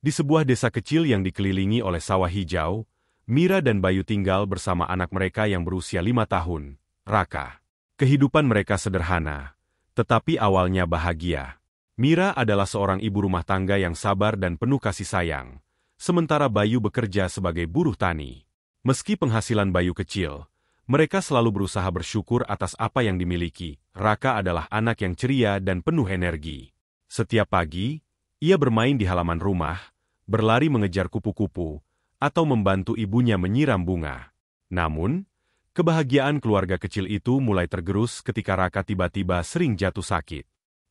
Di sebuah desa kecil yang dikelilingi oleh sawah hijau, Mira dan Bayu tinggal bersama anak mereka yang berusia 5 tahun, Raka. Kehidupan mereka sederhana, tetapi awalnya bahagia. Mira adalah seorang ibu rumah tangga yang sabar dan penuh kasih sayang, sementara Bayu bekerja sebagai buruh tani. Meski penghasilan Bayu kecil, mereka selalu berusaha bersyukur atas apa yang dimiliki. Raka adalah anak yang ceria dan penuh energi. Setiap pagi, ia bermain di halaman rumah, berlari mengejar kupu-kupu, atau membantu ibunya menyiram bunga. Namun, kebahagiaan keluarga kecil itu mulai tergerus ketika Raka tiba-tiba sering jatuh sakit.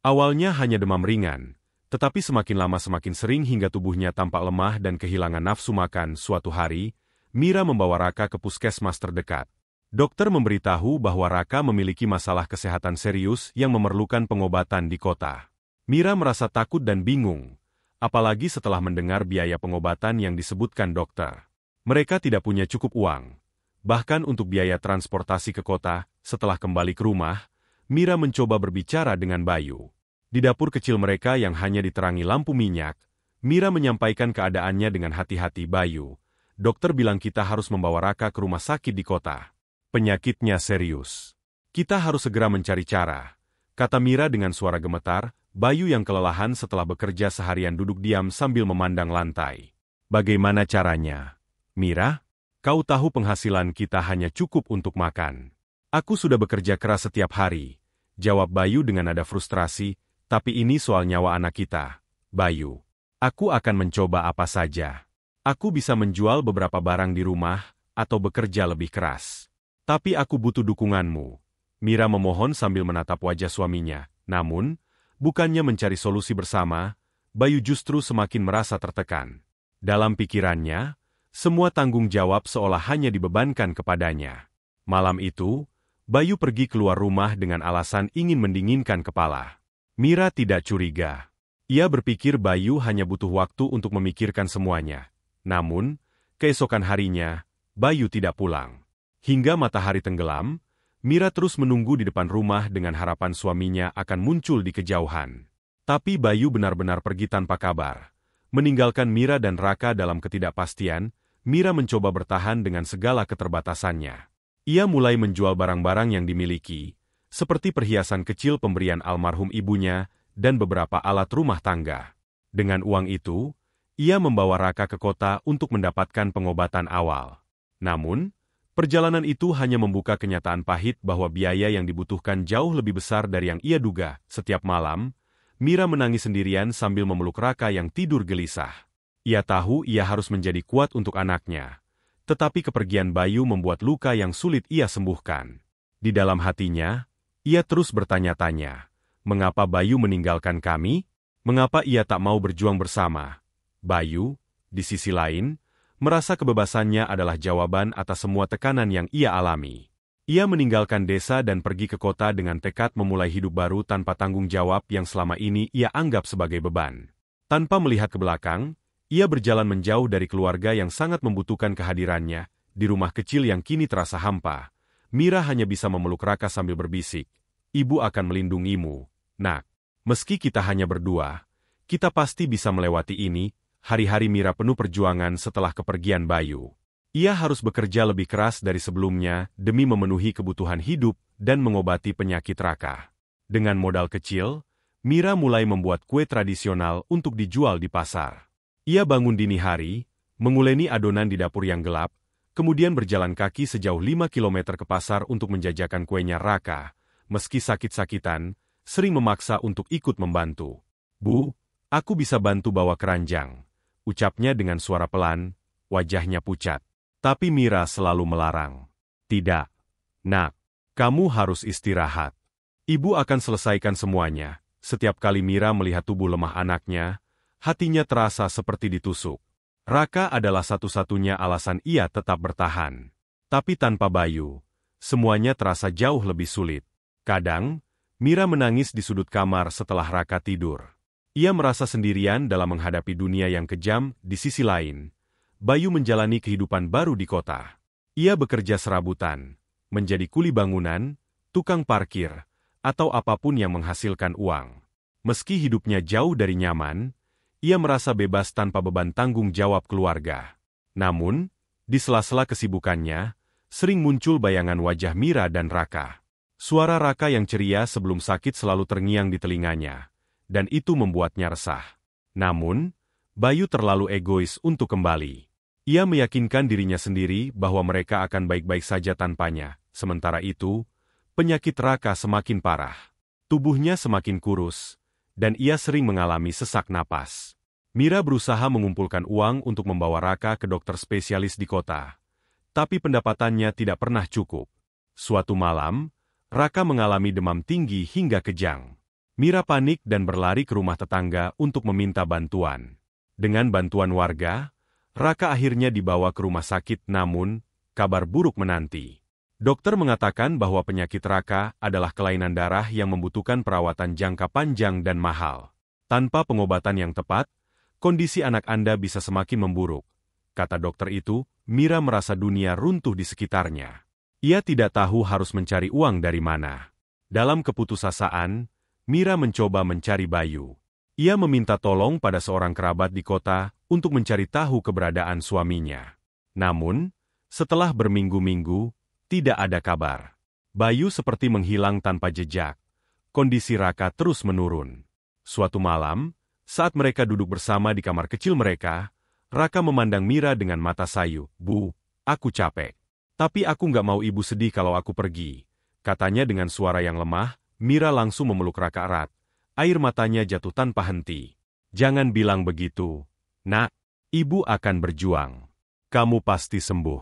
Awalnya hanya demam ringan, tetapi semakin lama semakin sering hingga tubuhnya tampak lemah dan kehilangan nafsu makan. Suatu hari, Mira membawa Raka ke puskesmas terdekat. Dokter memberitahu bahwa Raka memiliki masalah kesehatan serius yang memerlukan pengobatan di kota. Mira merasa takut dan bingung, apalagi setelah mendengar biaya pengobatan yang disebutkan dokter. Mereka tidak punya cukup uang. Bahkan untuk biaya transportasi ke kota, setelah kembali ke rumah, Mira mencoba berbicara dengan Bayu. Di dapur kecil mereka yang hanya diterangi lampu minyak, Mira menyampaikan keadaannya dengan hati-hati. Bayu, dokter bilang kita harus membawa Raka ke rumah sakit di kota. Penyakitnya serius. Kita harus segera mencari cara, kata Mira dengan suara gemetar. Bayu yang kelelahan setelah bekerja seharian duduk diam sambil memandang lantai. Bagaimana caranya? Mira, kau tahu penghasilan kita hanya cukup untuk makan. Aku sudah bekerja keras setiap hari, jawab Bayu dengan nada frustrasi, tapi ini soal nyawa anak kita. Bayu, aku akan mencoba apa saja. Aku bisa menjual beberapa barang di rumah, atau bekerja lebih keras. Tapi aku butuh dukunganmu. Mira memohon sambil menatap wajah suaminya. Namun, bukannya mencari solusi bersama, Bayu justru semakin merasa tertekan. Dalam pikirannya, semua tanggung jawab seolah hanya dibebankan kepadanya. Malam itu, Bayu pergi keluar rumah dengan alasan ingin mendinginkan kepala. Mira tidak curiga. Ia berpikir Bayu hanya butuh waktu untuk memikirkan semuanya. Namun, keesokan harinya, Bayu tidak pulang. Hingga matahari tenggelam, Mira terus menunggu di depan rumah dengan harapan suaminya akan muncul di kejauhan. Tapi Bayu benar-benar pergi tanpa kabar. Meninggalkan Mira dan Raka dalam ketidakpastian, Mira mencoba bertahan dengan segala keterbatasannya. Ia mulai menjual barang-barang yang dimiliki, seperti perhiasan kecil pemberian almarhum ibunya dan beberapa alat rumah tangga. Dengan uang itu, ia membawa Raka ke kota untuk mendapatkan pengobatan awal. Namun, perjalanan itu hanya membuka kenyataan pahit bahwa biaya yang dibutuhkan jauh lebih besar dari yang ia duga. Setiap malam, Mira menangis sendirian sambil memeluk Raka yang tidur gelisah. Ia tahu ia harus menjadi kuat untuk anaknya. Tetapi kepergian Bayu membuat luka yang sulit ia sembuhkan. Di dalam hatinya, ia terus bertanya-tanya, mengapa Bayu meninggalkan kami? Mengapa ia tak mau berjuang bersama? Bayu, di sisi lain, merasa kebebasannya adalah jawaban atas semua tekanan yang ia alami. Ia meninggalkan desa dan pergi ke kota dengan tekad memulai hidup baru tanpa tanggung jawab yang selama ini ia anggap sebagai beban. Tanpa melihat ke belakang, ia berjalan menjauh dari keluarga yang sangat membutuhkan kehadirannya. Di rumah kecil yang kini terasa hampa, Mira hanya bisa memeluk Raka sambil berbisik, "Ibu akan melindungimu, nak. Meski kita hanya berdua, kita pasti bisa melewati ini." Hari-hari Mira penuh perjuangan setelah kepergian Bayu. Ia harus bekerja lebih keras dari sebelumnya demi memenuhi kebutuhan hidup dan mengobati penyakit Raka. Dengan modal kecil, Mira mulai membuat kue tradisional untuk dijual di pasar. Ia bangun dini hari, menguleni adonan di dapur yang gelap, kemudian berjalan kaki sejauh 5 kilometer ke pasar untuk menjajakan kuenya. Raka, meski sakit-sakitan, sering memaksa untuk ikut membantu. "Bu, aku bisa bantu bawa keranjang," ucapnya dengan suara pelan, wajahnya pucat. Tapi Mira selalu melarang. "Tidak, nak. Kamu harus istirahat. Ibu akan selesaikan semuanya." Setiap kali Mira melihat tubuh lemah anaknya, hatinya terasa seperti ditusuk. Raka adalah satu-satunya alasan ia tetap bertahan. Tapi tanpa Bayu, semuanya terasa jauh lebih sulit. Kadang, Mira menangis di sudut kamar setelah Raka tidur. Ia merasa sendirian dalam menghadapi dunia yang kejam. Di sisi lain, Bayu menjalani kehidupan baru di kota. Ia bekerja serabutan, menjadi kuli bangunan, tukang parkir, atau apapun yang menghasilkan uang. Meski hidupnya jauh dari nyaman, Ia merasa bebas tanpa beban tanggung jawab keluarga. Namun, di sela-sela kesibukannya, sering muncul bayangan wajah Mira dan Raka. Suara Raka yang ceria sebelum sakit selalu terngiang di telinganya, dan itu membuatnya resah. Namun, Bayu terlalu egois untuk kembali. Ia meyakinkan dirinya sendiri bahwa mereka akan baik-baik saja tanpanya. Sementara itu, penyakit Raka semakin parah. Tubuhnya semakin kurus, dan ia sering mengalami sesak napas. Mira berusaha mengumpulkan uang untuk membawa Raka ke dokter spesialis di kota. Tapi pendapatannya tidak pernah cukup. Suatu malam, Raka mengalami demam tinggi hingga kejang. Mira panik dan berlari ke rumah tetangga untuk meminta bantuan. Dengan bantuan warga, Raka akhirnya dibawa ke rumah sakit namun, kabar buruk menanti. Dokter mengatakan bahwa penyakit Raka adalah kelainan darah yang membutuhkan perawatan jangka panjang dan mahal. Tanpa pengobatan yang tepat, kondisi anak Anda bisa semakin memburuk. Kata dokter itu, Mira merasa dunia runtuh di sekitarnya. Ia tidak tahu harus mencari uang dari mana. Dalam keputusasaan, Mira mencoba mencari Bayu. Ia meminta tolong pada seorang kerabat di kota untuk mencari tahu keberadaan suaminya. Namun, setelah berminggu-minggu, tidak ada kabar. Bayu seperti menghilang tanpa jejak. Kondisi Raka terus menurun. Suatu malam, saat mereka duduk bersama di kamar kecil mereka, Raka memandang Mira dengan mata sayu. "Bu, aku capek. Tapi aku nggak mau ibu sedih kalau aku pergi," katanya dengan suara yang lemah. Mira langsung memeluk Raka erat. Air matanya jatuh tanpa henti. "Jangan bilang begitu, Nak. Ibu akan berjuang. Kamu pasti sembuh.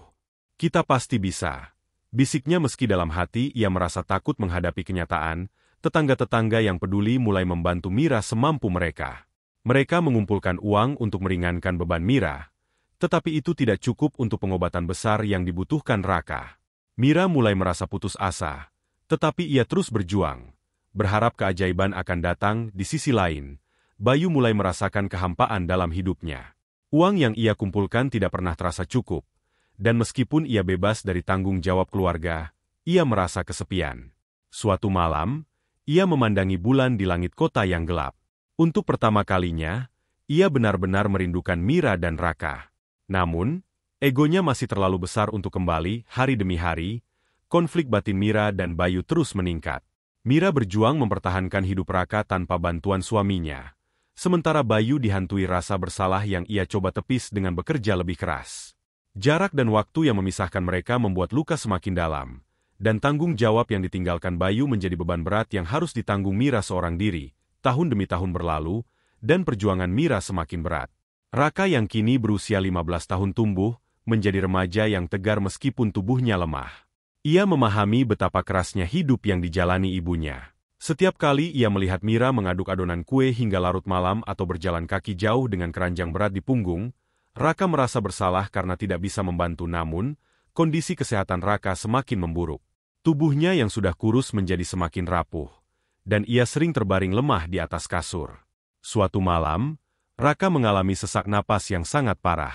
Kita pasti bisa." Bisiknya meski dalam hati ia merasa takut menghadapi kenyataan. Tetangga-tetangga yang peduli mulai membantu Mira semampu mereka. Mereka mengumpulkan uang untuk meringankan beban Mira, tetapi itu tidak cukup untuk pengobatan besar yang dibutuhkan Raka. Mira mulai merasa putus asa, tetapi ia terus berjuang, berharap keajaiban akan datang. Di sisi lain, Bayu mulai merasakan kehampaan dalam hidupnya. Uang yang ia kumpulkan tidak pernah terasa cukup, dan meskipun ia bebas dari tanggung jawab keluarga, ia merasa kesepian. Suatu malam, ia memandangi bulan di langit kota yang gelap. Untuk pertama kalinya, ia benar-benar merindukan Mira dan Raka. Namun, egonya masih terlalu besar untuk kembali. Hari demi hari, konflik batin Mira dan Bayu terus meningkat. Mira berjuang mempertahankan hidup Raka tanpa bantuan suaminya. Sementara Bayu dihantui rasa bersalah yang ia coba tepis dengan bekerja lebih keras. Jarak dan waktu yang memisahkan mereka membuat luka semakin dalam, dan tanggung jawab yang ditinggalkan Bayu menjadi beban berat yang harus ditanggung Mira seorang diri. Tahun demi tahun berlalu, dan perjuangan Mira semakin berat. Raka yang kini berusia 15 tahun tumbuh, menjadi remaja yang tegar meskipun tubuhnya lemah. Ia memahami betapa kerasnya hidup yang dijalani ibunya. Setiap kali ia melihat Mira mengaduk adonan kue hingga larut malam atau berjalan kaki jauh dengan keranjang berat di punggung, Raka merasa bersalah karena tidak bisa membantu. Namun, kondisi kesehatan Raka semakin memburuk. Tubuhnya yang sudah kurus menjadi semakin rapuh, dan ia sering terbaring lemah di atas kasur. Suatu malam, Raka mengalami sesak napas yang sangat parah.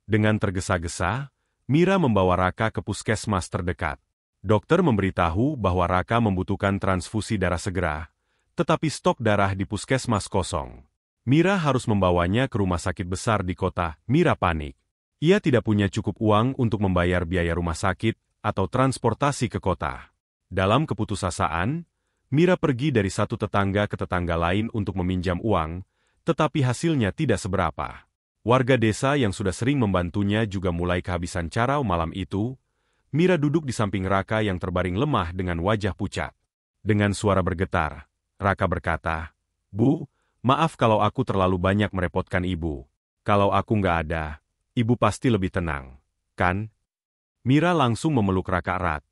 Dengan tergesa-gesa, Mira membawa Raka ke puskesmas terdekat. Dokter memberitahu bahwa Raka membutuhkan transfusi darah segera, tetapi stok darah di puskesmas kosong. Mira harus membawanya ke rumah sakit besar di kota. Mira panik. Ia tidak punya cukup uang untuk membayar biaya rumah sakit atau transportasi ke kota. Dalam keputusasaan, Mira pergi dari satu tetangga ke tetangga lain untuk meminjam uang, tetapi hasilnya tidak seberapa. Warga desa yang sudah sering membantunya juga mulai kehabisan cara. Malam itu, Mira duduk di samping Raka yang terbaring lemah dengan wajah pucat. Dengan suara bergetar, Raka berkata, "Bu, maaf kalau aku terlalu banyak merepotkan ibu. Kalau aku nggak ada, ibu pasti lebih tenang, kan?" Mira langsung memeluk Raka erat.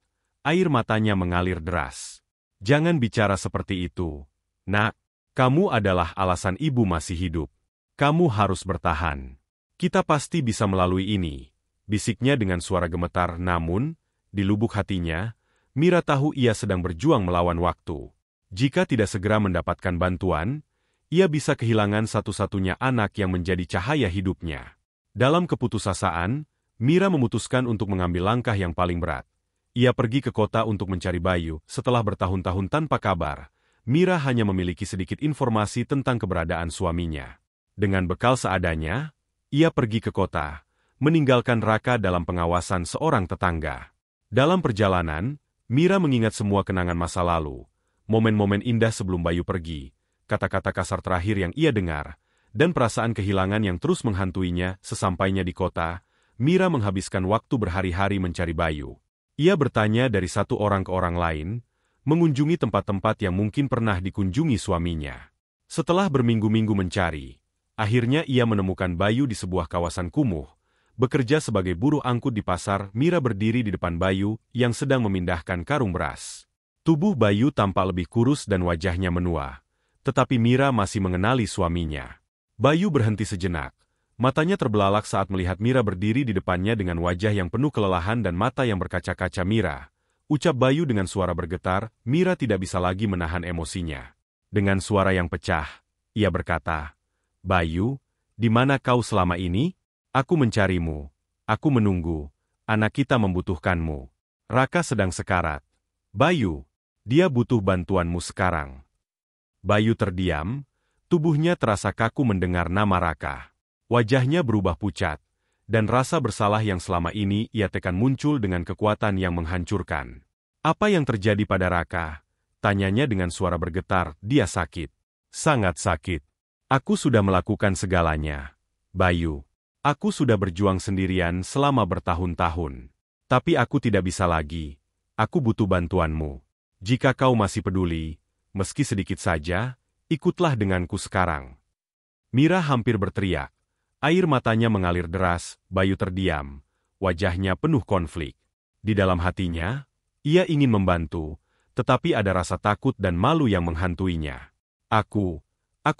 Air matanya mengalir deras. "Jangan bicara seperti itu, Nak. Kamu adalah alasan ibu masih hidup. Kamu harus bertahan. Kita pasti bisa melalui ini," bisiknya dengan suara gemetar. Namun, di lubuk hatinya, Mira tahu ia sedang berjuang melawan waktu. Jika tidak segera mendapatkan bantuan, ia bisa kehilangan satu-satunya anak yang menjadi cahaya hidupnya. Dalam keputusasaan, Mira memutuskan untuk mengambil langkah yang paling berat. Ia pergi ke kota untuk mencari Bayu. Setelah bertahun-tahun tanpa kabar, Mira hanya memiliki sedikit informasi tentang keberadaan suaminya. Dengan bekal seadanya, ia pergi ke kota, meninggalkan Raka dalam pengawasan seorang tetangga. Dalam perjalanan, Mira mengingat semua kenangan masa lalu, momen-momen indah sebelum Bayu pergi, kata-kata kasar terakhir yang ia dengar, dan perasaan kehilangan yang terus menghantuinya. Sesampainya di kota, Mira menghabiskan waktu berhari-hari mencari Bayu. Ia bertanya dari satu orang ke orang lain, mengunjungi tempat-tempat yang mungkin pernah dikunjungi suaminya. Setelah berminggu-minggu mencari, akhirnya ia menemukan Bayu di sebuah kawasan kumuh, bekerja sebagai buruh angkut di pasar. Mira berdiri di depan Bayu yang sedang memindahkan karung beras. Tubuh Bayu tampak lebih kurus dan wajahnya menua, tetapi Mira masih mengenali suaminya. Bayu berhenti sejenak. Matanya terbelalak saat melihat Mira berdiri di depannya dengan wajah yang penuh kelelahan dan mata yang berkaca-kaca. Mira, ucap Bayu dengan suara bergetar. Mira tidak bisa lagi menahan emosinya. Dengan suara yang pecah, ia berkata, "Bayu, di mana kau selama ini? Aku mencarimu. Aku menunggu. Anak kita membutuhkanmu. Raka sedang sekarat. Bayu, dia butuh bantuanmu sekarang." Bayu terdiam, tubuhnya terasa kaku mendengar nama Raka. Wajahnya berubah pucat, dan rasa bersalah yang selama ini ia tekan muncul dengan kekuatan yang menghancurkan. "Apa yang terjadi pada Raka?" tanyanya dengan suara bergetar. "Dia sakit. Sangat sakit. Aku sudah melakukan segalanya. Bayu, aku sudah berjuang sendirian selama bertahun-tahun. Tapi aku tidak bisa lagi. Aku butuh bantuanmu. Jika kau masih peduli, meski sedikit saja, ikutlah denganku sekarang." Mira hampir berteriak. Air matanya mengalir deras. Bayu terdiam, wajahnya penuh konflik. Di dalam hatinya, ia ingin membantu, tetapi ada rasa takut dan malu yang menghantuinya. Aku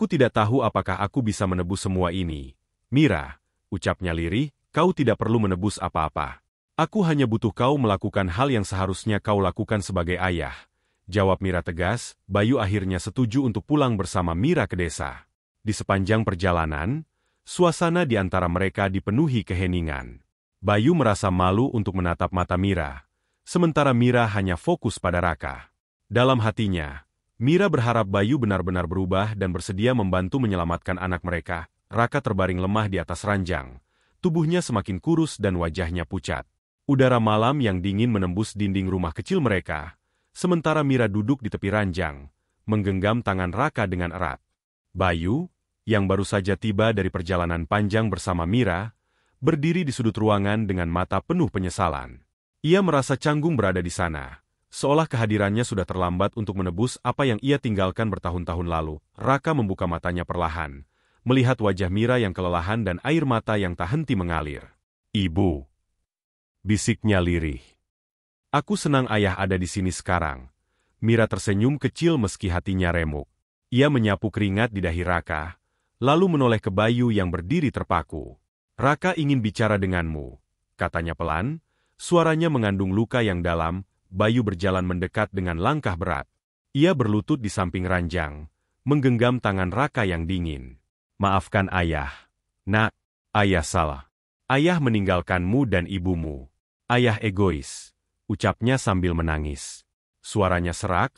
tidak tahu apakah aku bisa menebus semua ini." "Mira," ucapnya lirih, "kau tidak perlu menebus apa-apa. Aku hanya butuh kau melakukan hal yang seharusnya kau lakukan sebagai ayah," jawab Mira tegas. Bayu akhirnya setuju untuk pulang bersama Mira ke desa. Di sepanjang perjalanan, suasana di antara mereka dipenuhi keheningan. Bayu merasa malu untuk menatap mata Mira, sementara Mira hanya fokus pada Raka. Dalam hatinya, Mira berharap Bayu benar-benar berubah dan bersedia membantu menyelamatkan anak mereka. Raka terbaring lemah di atas ranjang, tubuhnya semakin kurus dan wajahnya pucat. Udara malam yang dingin menembus dinding rumah kecil mereka, sementara Mira duduk di tepi ranjang, menggenggam tangan Raka dengan erat. Bayu, yang baru saja tiba dari perjalanan panjang bersama Mira, berdiri di sudut ruangan dengan mata penuh penyesalan. Ia merasa canggung berada di sana, seolah kehadirannya sudah terlambat untuk menebus apa yang ia tinggalkan bertahun-tahun lalu. Raka membuka matanya perlahan, melihat wajah Mira yang kelelahan dan air mata yang tak henti mengalir. "Ibu," bisiknya lirih. "Aku senang ayah ada di sini sekarang." Mira tersenyum kecil meski hatinya remuk. Ia menyapu keringat di dahi Raka, lalu menoleh ke Bayu yang berdiri terpaku. "Raka ingin bicara denganmu," katanya pelan, suaranya mengandung luka yang dalam. Bayu berjalan mendekat dengan langkah berat. Ia berlutut di samping ranjang, menggenggam tangan Raka yang dingin. "Maafkan ayah. Nak, ayah salah. Ayah meninggalkanmu dan ibumu. Ayah egois," ucapnya sambil menangis. Suaranya serak,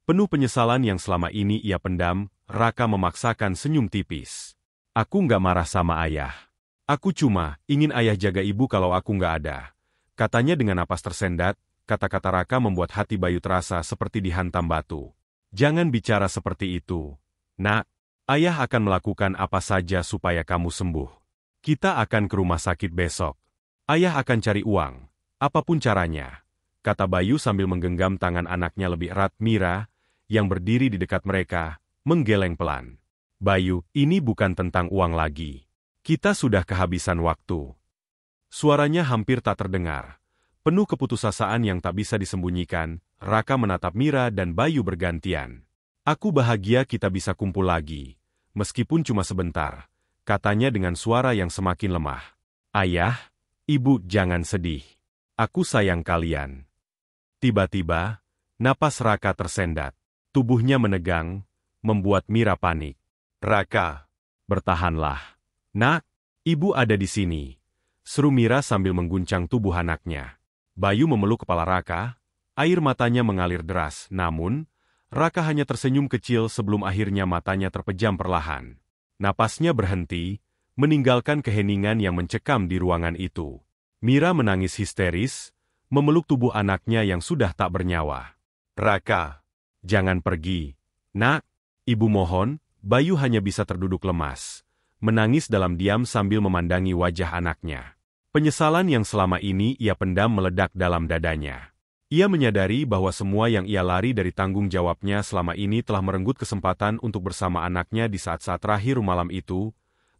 penuh penyesalan yang selama ini ia pendam. Raka memaksakan senyum tipis. "Aku nggak marah sama ayah. Aku cuma ingin ayah jaga ibu kalau aku nggak ada," katanya dengan napas tersendat. Kata-kata Raka membuat hati Bayu terasa seperti dihantam batu. "Jangan bicara seperti itu, Nak. Ayah akan melakukan apa saja supaya kamu sembuh. Kita akan ke rumah sakit besok. Ayah akan cari uang, apapun caranya," kata Bayu sambil menggenggam tangan anaknya lebih erat. Mira, yang berdiri di dekat mereka, menggeleng pelan. "Bayu, ini bukan tentang uang lagi. Kita sudah kehabisan waktu." Suaranya hampir tak terdengar, penuh keputusasaan yang tak bisa disembunyikan. Raka menatap Mira dan Bayu bergantian. "Aku bahagia kita bisa kumpul lagi, meskipun cuma sebentar," katanya dengan suara yang semakin lemah. "Ayah, ibu jangan sedih. Aku sayang kalian." Tiba-tiba, napas Raka tersendat. Tubuhnya menegang, membuat Mira panik. "Raka, bertahanlah. Nak, ibu ada di sini," seru Mira sambil mengguncang tubuh anaknya. Bayu memeluk kepala Raka, air matanya mengalir deras. Namun, Raka hanya tersenyum kecil sebelum akhirnya matanya terpejam perlahan. Napasnya berhenti, meninggalkan keheningan yang mencekam di ruangan itu. Mira menangis histeris, memeluk tubuh anaknya yang sudah tak bernyawa. "Raka, jangan pergi. Nak, ibu mohon." Bayu hanya bisa terduduk lemas, menangis dalam diam sambil memandangi wajah anaknya. Penyesalan yang selama ini ia pendam meledak dalam dadanya. Ia menyadari bahwa semua yang ia lari dari tanggung jawabnya selama ini telah merenggut kesempatan untuk bersama anaknya di saat-saat terakhir malam itu.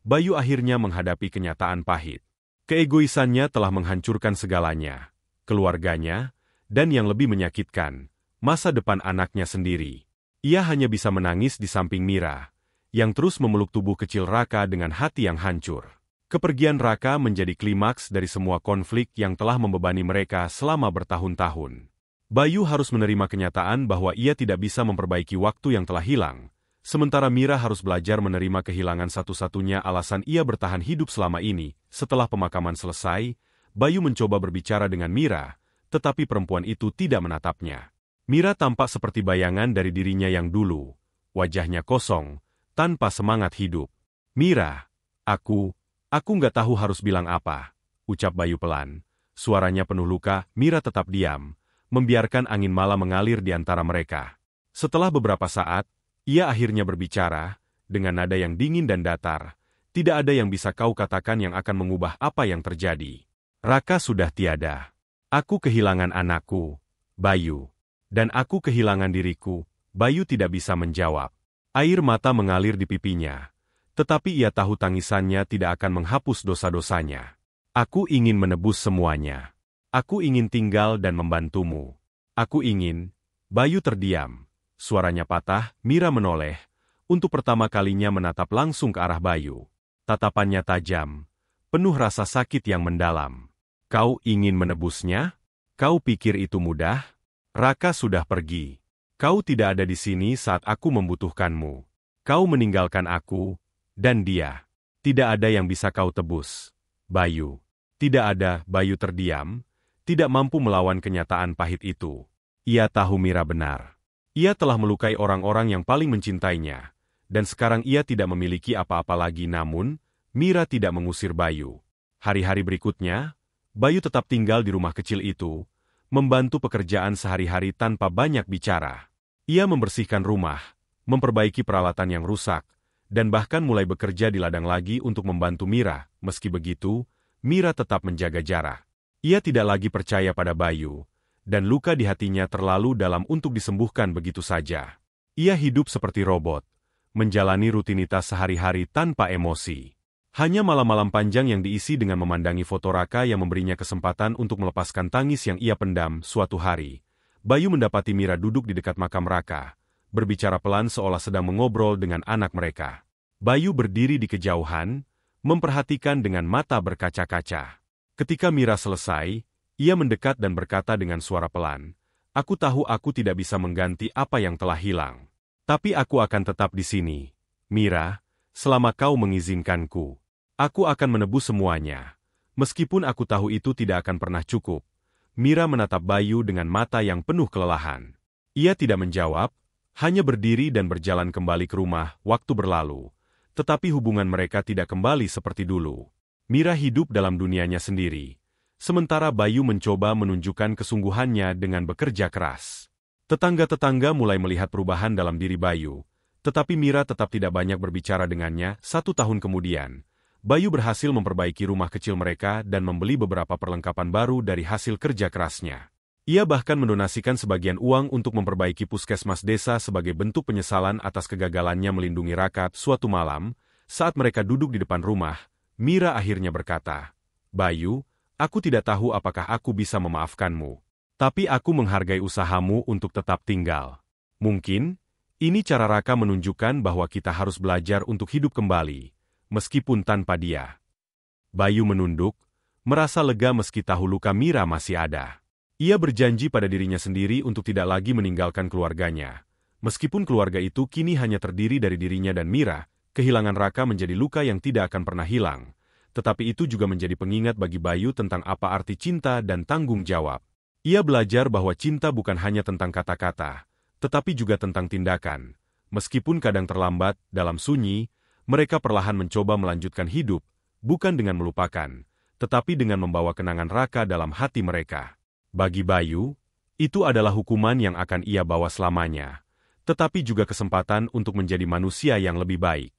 Bayu akhirnya menghadapi kenyataan pahit. Keegoisannya telah menghancurkan segalanya, keluarganya, dan yang lebih menyakitkan, masa depan anaknya sendiri. Ia hanya bisa menangis di samping Mira, yang terus memeluk tubuh kecil Raka dengan hati yang hancur. Kepergian Raka menjadi klimaks dari semua konflik yang telah membebani mereka selama bertahun-tahun. Bayu harus menerima kenyataan bahwa ia tidak bisa memperbaiki waktu yang telah hilang, sementara Mira harus belajar menerima kehilangan satu-satunya alasan ia bertahan hidup selama ini. Setelah pemakaman selesai, Bayu mencoba berbicara dengan Mira, tetapi perempuan itu tidak menatapnya. Mira tampak seperti bayangan dari dirinya yang dulu, wajahnya kosong, tanpa semangat hidup. "Mira, aku nggak tahu harus bilang apa," ucap Bayu pelan. Suaranya penuh luka. Mira tetap diam, membiarkan angin malam mengalir di antara mereka. Setelah beberapa saat, ia akhirnya berbicara, dengan nada yang dingin dan datar. "Tidak ada yang bisa kau katakan yang akan mengubah apa yang terjadi. Raka sudah tiada. Aku kehilangan anakku, Bayu. Dan aku kehilangan diriku." Bayu tidak bisa menjawab. Air mata mengalir di pipinya, tetapi ia tahu tangisannya tidak akan menghapus dosa-dosanya. "Aku ingin menebus semuanya. Aku ingin tinggal dan membantumu. Aku ingin..." Bayu terdiam. Suaranya patah. Mira menoleh, untuk pertama kalinya menatap langsung ke arah Bayu. Tatapannya tajam, penuh rasa sakit yang mendalam. "Kau ingin menebusnya? Kau pikir itu mudah? Raka sudah pergi. Kau tidak ada di sini saat aku membutuhkanmu. Kau meninggalkan aku, dan dia. Tidak ada yang bisa kau tebus, Bayu." "Tidak ada." Bayu terdiam, tidak mampu melawan kenyataan pahit itu. Ia tahu Mira benar. Ia telah melukai orang-orang yang paling mencintainya, dan sekarang ia tidak memiliki apa-apa lagi. Namun, Mira tidak mengusir Bayu. Hari-hari berikutnya, Bayu tetap tinggal di rumah kecil itu, membantu pekerjaan sehari-hari tanpa banyak bicara. Ia membersihkan rumah, memperbaiki peralatan yang rusak, dan bahkan mulai bekerja di ladang lagi untuk membantu Mira. Meski begitu, Mira tetap menjaga jarak. Ia tidak lagi percaya pada Bayu, dan luka di hatinya terlalu dalam untuk disembuhkan begitu saja. Ia hidup seperti robot, menjalani rutinitas sehari-hari tanpa emosi. Hanya malam-malam panjang yang diisi dengan memandangi foto Raka yang memberinya kesempatan untuk melepaskan tangis yang ia pendam. Suatu hari, Bayu mendapati Mira duduk di dekat makam Raka, berbicara pelan seolah sedang mengobrol dengan anak mereka. Bayu berdiri di kejauhan, memperhatikan dengan mata berkaca-kaca. Ketika Mira selesai, ia mendekat dan berkata dengan suara pelan, "Aku tahu aku tidak bisa mengganti apa yang telah hilang. Tapi aku akan tetap di sini. Mira, selama kau mengizinkanku, aku akan menebus semuanya. Meskipun aku tahu itu tidak akan pernah cukup." Mira menatap Bayu dengan mata yang penuh kelelahan. Ia tidak menjawab, hanya berdiri dan berjalan kembali ke rumah. Waktu berlalu, tetapi hubungan mereka tidak kembali seperti dulu. Mira hidup dalam dunianya sendiri, sementara Bayu mencoba menunjukkan kesungguhannya dengan bekerja keras. Tetangga-tetangga mulai melihat perubahan dalam diri Bayu, tetapi Mira tetap tidak banyak berbicara dengannya. 1 tahun kemudian, Bayu berhasil memperbaiki rumah kecil mereka dan membeli beberapa perlengkapan baru dari hasil kerja kerasnya. Ia bahkan mendonasikan sebagian uang untuk memperbaiki puskesmas desa sebagai bentuk penyesalan atas kegagalannya melindungi Raka. Suatu malam, saat mereka duduk di depan rumah, Mira akhirnya berkata, "Bayu, aku tidak tahu apakah aku bisa memaafkanmu. Tapi aku menghargai usahamu untuk tetap tinggal. Mungkin, ini cara Raka menunjukkan bahwa kita harus belajar untuk hidup kembali, meskipun tanpa dia." Bayu menunduk, merasa lega meski tahu luka Mira masih ada. Ia berjanji pada dirinya sendiri untuk tidak lagi meninggalkan keluarganya. Meskipun keluarga itu kini hanya terdiri dari dirinya dan Mira, kehilangan Raka menjadi luka yang tidak akan pernah hilang. Tetapi itu juga menjadi pengingat bagi Bayu tentang apa arti cinta dan tanggung jawab. Ia belajar bahwa cinta bukan hanya tentang kata-kata, tetapi juga tentang tindakan. Meskipun kadang terlambat, dalam sunyi, mereka perlahan mencoba melanjutkan hidup, bukan dengan melupakan, tetapi dengan membawa kenangan Raka dalam hati mereka. Bagi Bayu, itu adalah hukuman yang akan ia bawa selamanya, tetapi juga kesempatan untuk menjadi manusia yang lebih baik.